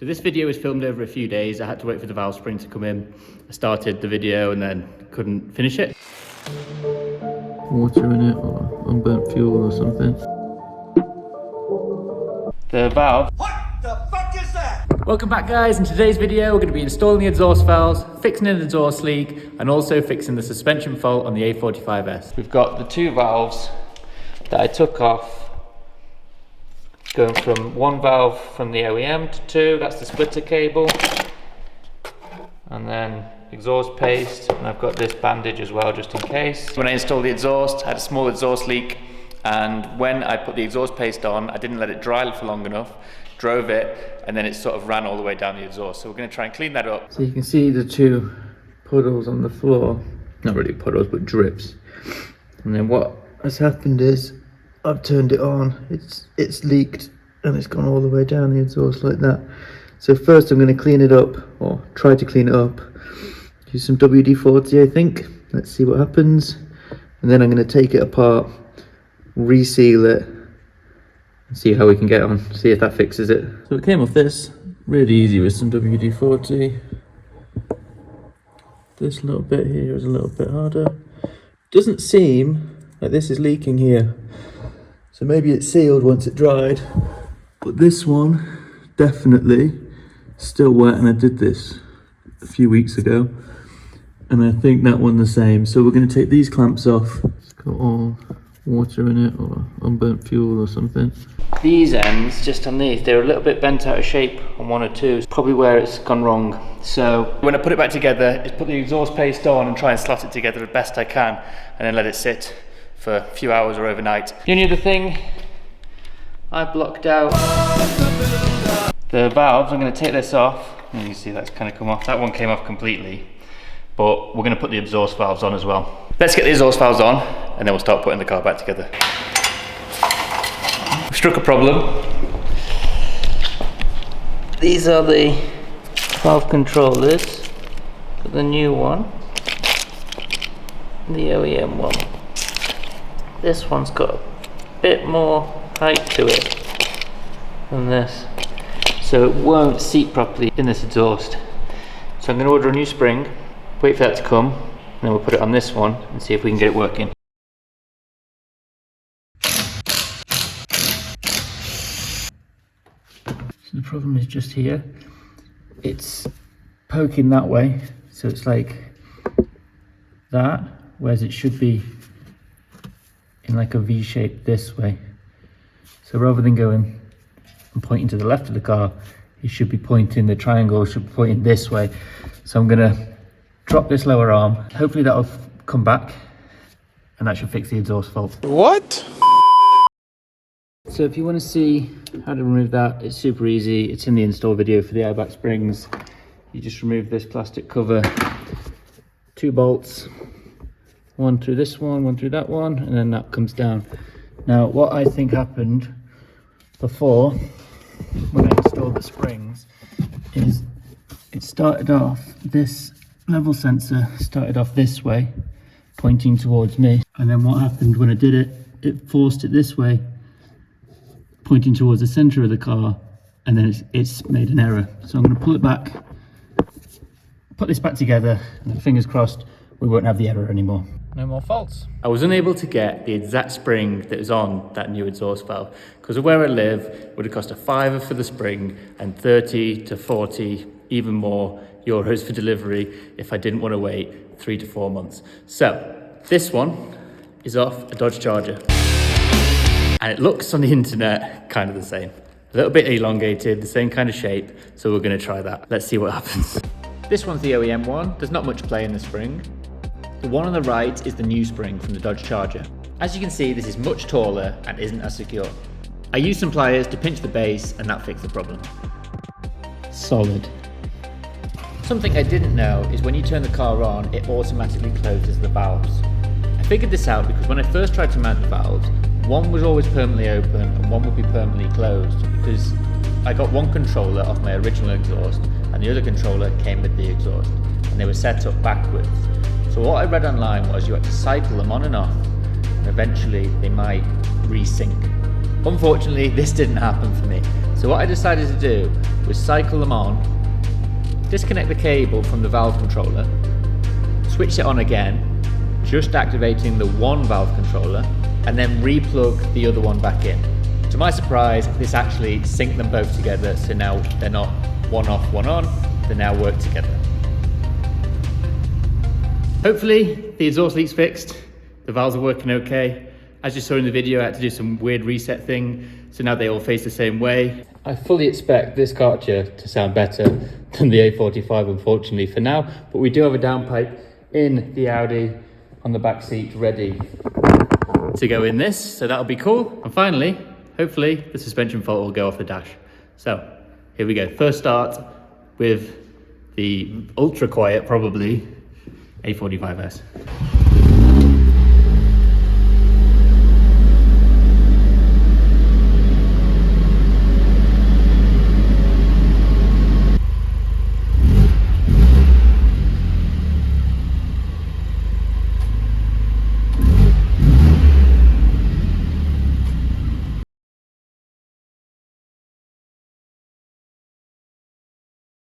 So this video was filmed over a few days. I had to wait for the valve spring to come in. I started the video and then couldn't finish it. Water in it or unburnt fuel or something. The valve. What the fuck is that? Welcome back, guys. In today's video we're going to be installing the exhaust valves, fixing an exhaust leak and also fixing the suspension fault on the A45s. We've got the two valves that I took off, going from one valve from the OEM to two. That's the splitter cable, and then exhaust paste, and I've got this bandage as well just in case. When I installed the exhaust, I had a small exhaust leak, and when I put the exhaust paste on, I didn't let it dry for long enough, drove it, and then it sort of ran all the way down the exhaust. So we're going to try and clean that up. So you can see the two puddles on the floor, not really puddles but drips. And then what has happened is I've turned it on, it's leaked and it's gone all the way down the exhaust like that. So first I'm going to clean it up, or try to clean it up. Use some WD-40 I think. Let's see what happens. And then I'm going to take it apart, reseal it, and see how we can get on, see if that fixes it. So it came off this really easy with some WD-40. This little bit here is a little bit harder. Doesn't seem like this is leaking here. So maybe it's sealed once it dried. But this one, definitely still wet, and I did this a few weeks ago. And I think that one the same. So we're going to take these clamps off. It's got all water in it or unburnt fuel or something. These ends, just on these, they're a little bit bent out of shape on one or two. It's probably where it's gone wrong. So when I put it back together, is put the exhaust paste on and try and slot it together the best I can, and then let it sit for a few hours or overnight. The only other thing, I blocked out the valves. I'm going to take this off, and you can see that's kind of come off. That one came off completely, but we're going to put the exhaust valves on as well. Let's get the exhaust valves on, and then we'll start putting the car back together. We struck a problem. These are the valve controllers for the new one, the OEM one. This one's got a bit more height to it than this, so it won't seat properly in this exhaust. So I'm going to order a new spring, wait for that to come, and then we'll put it on this one and see if we can get it working. So the problem is just here. It's poking that way, so it's like that, whereas it should be in like a V shape this way. So rather than going and pointing to the left of the car, it should be pointing, the triangle should be pointing this way. So I'm gonna drop this lower arm. Hopefully that'll come back and that should fix the exhaust fault. What? So if you want to see how to remove that, it's super easy. It's in the install video for the airbag springs. You just remove this plastic cover, 2 bolts, one through this one through that one, and then that comes down. Now what I think happened before when I installed the springs is it started off, this level sensor started off this way, pointing towards me, and then what happened when I did it, it forced it this way, pointing towards the center of the car, and then it's made an error. So I'm going to pull it back, put this back together, and fingers crossed we won't have the error anymore. No more faults. I was unable to get the exact spring that is on that new exhaust valve because of where I live. It would have cost a £5 for the spring and 30 to 40, even more, euros for delivery if I didn't want to wait 3 to 4 months. So this one is off a Dodge Charger, and it looks on the internet kind of the same, a little bit elongated, the same kind of shape. So we're going to try that. Let's see what happens. This one's the OEM one. There's not much play in the spring. The one on the right is the new spring from the Dodge Charger. As you can see, this is much taller and isn't as secure. I used some pliers to pinch the base and that fixed the problem. Solid. Something I didn't know is when you turn the car on, it automatically closes the valves. I figured this out because when I first tried to mount the valves, one was always permanently open and one would be permanently closed, because I got one controller off my original exhaust and the other controller came with the exhaust, and they were set up backwards. So what I read online was you had to cycle them on and off, and eventually they might resync. Unfortunately, this didn't happen for me. So what I decided to do was cycle them on, disconnect the cable from the valve controller, switch it on again, just activating the one valve controller, and then re-plug the other one back in. To my surprise, this actually synced them both together, so now they're not one off, one on, they now work together. Hopefully the exhaust leak's fixed, the valves are working okay. As you saw in the video, I had to do some weird reset thing, so now they all face the same way. I fully expect this cartridge to sound better than the A45, unfortunately for now, but we do have a downpipe in the Audi on the back seat ready to go in this, so that'll be cool. And finally, hopefully the suspension fault will go off the dash. So here we go. First start with the ultra quiet, probably, A45s.